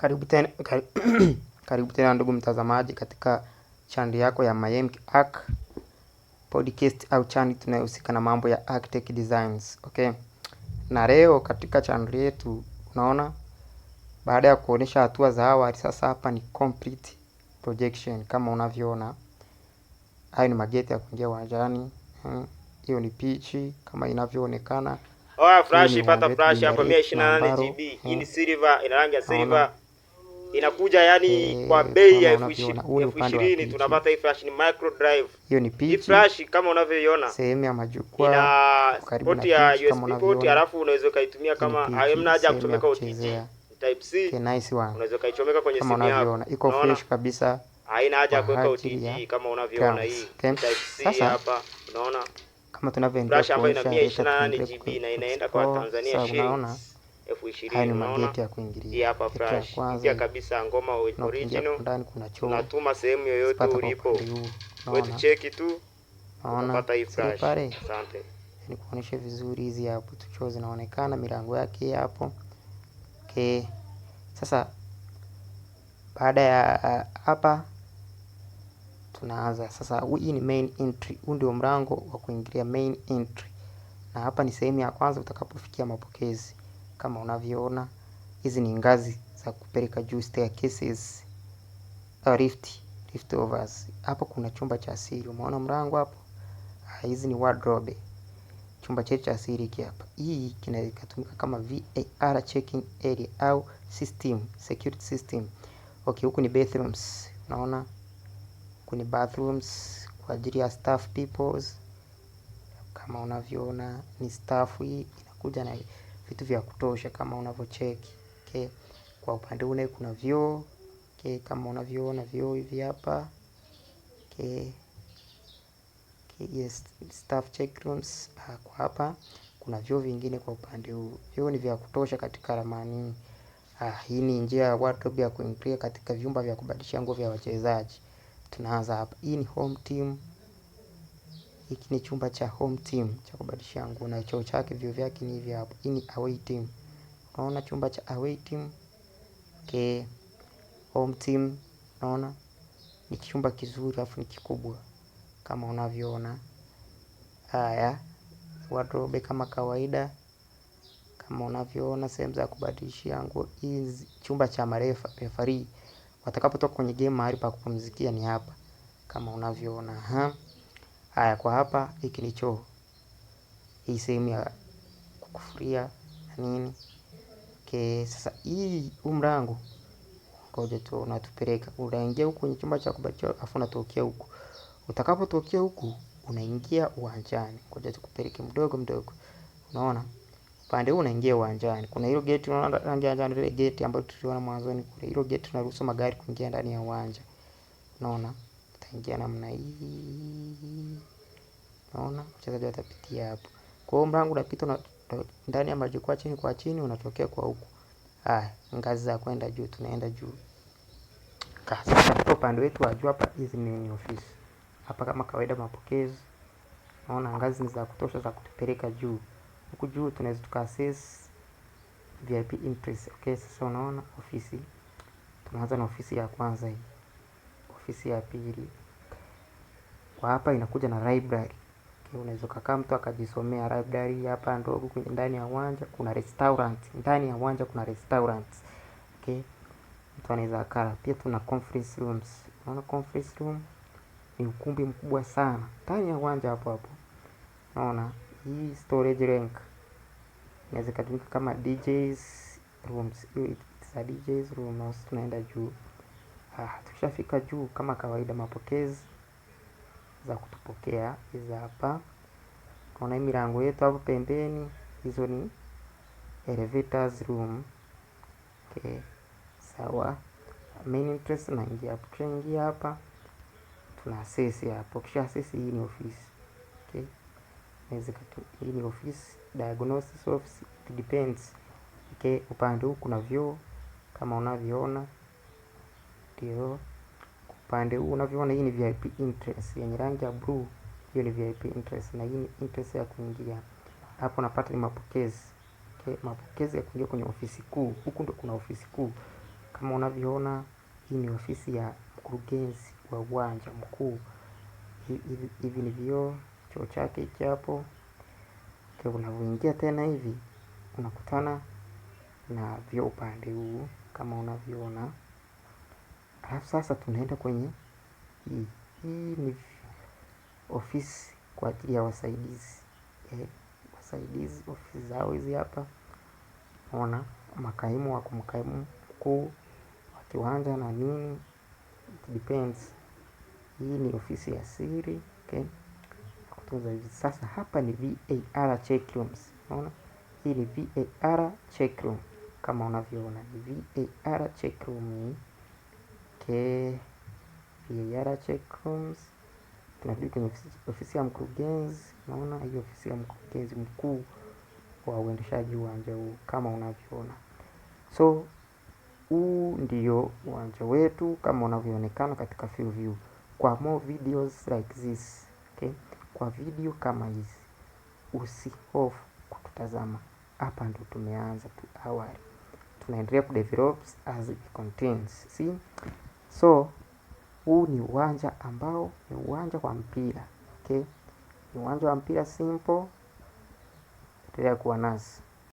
Karibu tena karibu tena ndugu mtazamaji katika channel yako ya Mayemki Arc podcast au channel tunayohusika na mambo ya architect designs. Okay. Na leo katika channel yetu unaona baada ya kuonesha hatua za awali, sasa hapa ni complete projection kama unavyoona. Hayo ni mageti ya kuingia uwanjani. Hiyo ni pitch kama inavyoonekana. Flash ipata flash hapa 128 GB. Hii ni silver, ina rangi ya silver. Inakuja yani kwa bei ya $20,000 tunapata hii flash ni micro drive. Hiyo ni pitch. Hii flash kama unavyoiona sehemu ya majukwaa ina port ya USB port, alafu unaweza kaitumia kama hamna haja kuchomeka OTG type C. Okay, nice one. Unaweza kaichomeka kwenye simu yako. Iko fresh kabisa. Haina haja ya kuweka OTG kama unavyoona hii type C hapa. Unaona? Kama tunavyoendelea flash ambayo ina 128 GB na inaenda kwa Tanzania shilingi $20,000. Mageti ya kuingilia. Hii hapa flash pia kabisa, ngoma original. Ndani kuna choo. Unatuma sehemu yoyote ulipo. Wewe cheki tu. Unapata hii flash. Asante. Ni kuonesha vizuri hizi hapo choo zinaonekana, milango yake hapo. Okay. Sasa baada ya hapa tunaanza sasa. Hii ni main entry. Huu ndio mlango wa kuingilia, main entry. Na hapa ni sehemu ya kwanza utakapofikia mapokezi. Kama unavyoona, hizi ni ngazi za kupeleka juu, staircases au lift overs. Hapo kuna chumba cha siri. Umeona mlango hapo? Hizi ni wardrobe. Chumba chetu cha siri hiki hapa. Hii kinatumika kama VAR checking area au system, security system. Okay, huku ni bathrooms. Unaona? Huku ni bathrooms kwa ajili ya staff peoples. Kama unavyoona ni staff, hii inakuja na vitu vya kutosha kama unavyocheki. Okay. Kwa upande ule kuna vyoo. Okay, kama unavyoona vyoo hivi hapa. Okay. Yes, staff check rooms. Kwa hapa kuna vyoo vingine kwa upande huu. Vyoo ni vya kutosha katika ramani. Hii ni njia ya wardrobe ya kuingia katika vyumba vya kubadilisha nguo vya wachezaji. Tunaanza hapa. Hii ni home team. Hiki ni chumba cha home team cha kubadilisha nguo na choo chake, vyoo vyake ni hivi hapo. Hii ni away team. Unaona chumba cha away team. Okay. Home team, unaona ni chumba kizuri afu ni kikubwa kama unavyoona. Haya, wardrobe kama kawaida kama unavyoona, sehemu za kubadilishia nguo. Hizi chumba cha referee watakapotoka kwenye game, mahali pa kupumzikia ni hapa kama unavyoona. Haya, kwa hapa hiki ni choo. Hii sehemu ya kukufuria na nini. Okay, sasa hii mlango ngoja tu unatupeleka. Unaingia huko kwenye chumba cha kubadilisha afu unatokea huko. Utakapotokea huku unaingia uwanjani. Ngoja tukupeleke mdogo mdogo. Unaona? Upande huu unaingia uwanjani. Kuna hilo gate, unaona rangi ya njano, ile gate ambayo tuliona mwanzoni kule. Hilo gate tunaruhusu magari kuingia ndani ya uwanja. Unaona? Utaingia namna hii. Unaona? Mchezaji atapitia hapo. Kwa hiyo mlango unapita ndani ya majukwaa, chini kwa chini unatokea kwa huku. Ngazi za kwenda juu, tunaenda juu. Katika upande wetu wa juu hapa, hizi ni ofisi. Hapa kama kawaida mapokezi. Naona ngazi ni za kutosha za kutupeleka juu. Huku juu tunaweza tuka-access VIP entrance. Okay, sasa unaona ofisi. Tunaanza na ofisi ya kwanza hii. Ofisi ya pili. Kwa hapa inakuja na library. Okay, unaweza kukaa mtu akajisomea library hapa ndogo. Kwenye ndani ya uwanja kuna restaurant. Ndani ya uwanja kuna restaurant. Okay. Mtu anaweza kaa. Pia tuna conference rooms. Unaona conference room ni ukumbi mkubwa sana ndani ya uwanja hapo hapo. Unaona hii storage rank inaweza kutumika kama DJs rooms. It's a DJs room. Na tunaenda juu. Tukishafika juu kama kawaida mapokezi za kutupokea hizo hapa. Kuna milango yetu hapo pembeni, hizo ni elevators room. Okay. Sawa. Main entrance na ingia hapo. Tunaingia hapa. Tuna access hapo. Kisha access, hii ni office. Okay. Hii ni office, diagnosis office, it depends. Okay, upande huu kuna vyoo kama unavyoona. Ndio. Upande huu unavyoona, hii ni VIP entrance yenye rangi ya blue. Hiyo ni VIP entrance na hii ni entrance ya kuingia. Hapo unapata ni mapokezi. Okay, mapokezi ya kuingia kwenye ofisi kuu. Huku ndo kuna ofisi kuu. Kama unavyoona, hii ni ofisi ya mkurugenzi wa uwanja mkuu. Hivi ni vioo, choo chake hichi hapo. Unavyoingia tena hivi unakutana na vioo upande huu kama unavyoona. Alafu sasa tunaenda kwenye hii ni ofisi kwa ajili ya wasaidizi. Wasaidizi ofisi zao hizi hapa. Unaona makaimu wa kumkaimu mkuu wa kiwanja na nini, it depends. Hii ni ofisi ya siri, okay. Kutunza hivi sasa, hapa ni VAR check rooms. Unaona hii ni VAR check room kama unavyoona, ni VAR check room hii. Okay, VAR check rooms. Tunarudi kwenye ofisi ya mkurugenzi. Unaona hii ofisi ya mkurugenzi mkuu wa uendeshaji uwanja huu kama unavyoona. So huu ndio uwanja wetu kama unavyoonekana katika field view. Kwa more videos like this, okay, kwa video kama hizi usihofu kututazama. Hapa ndio tumeanza tu awali, tunaendelea kudevelop as it continues. See, so huu ni uwanja ambao ni uwanja wa mpira, okay, ni uwanja wa mpira simple. Endelea kuwa nasi.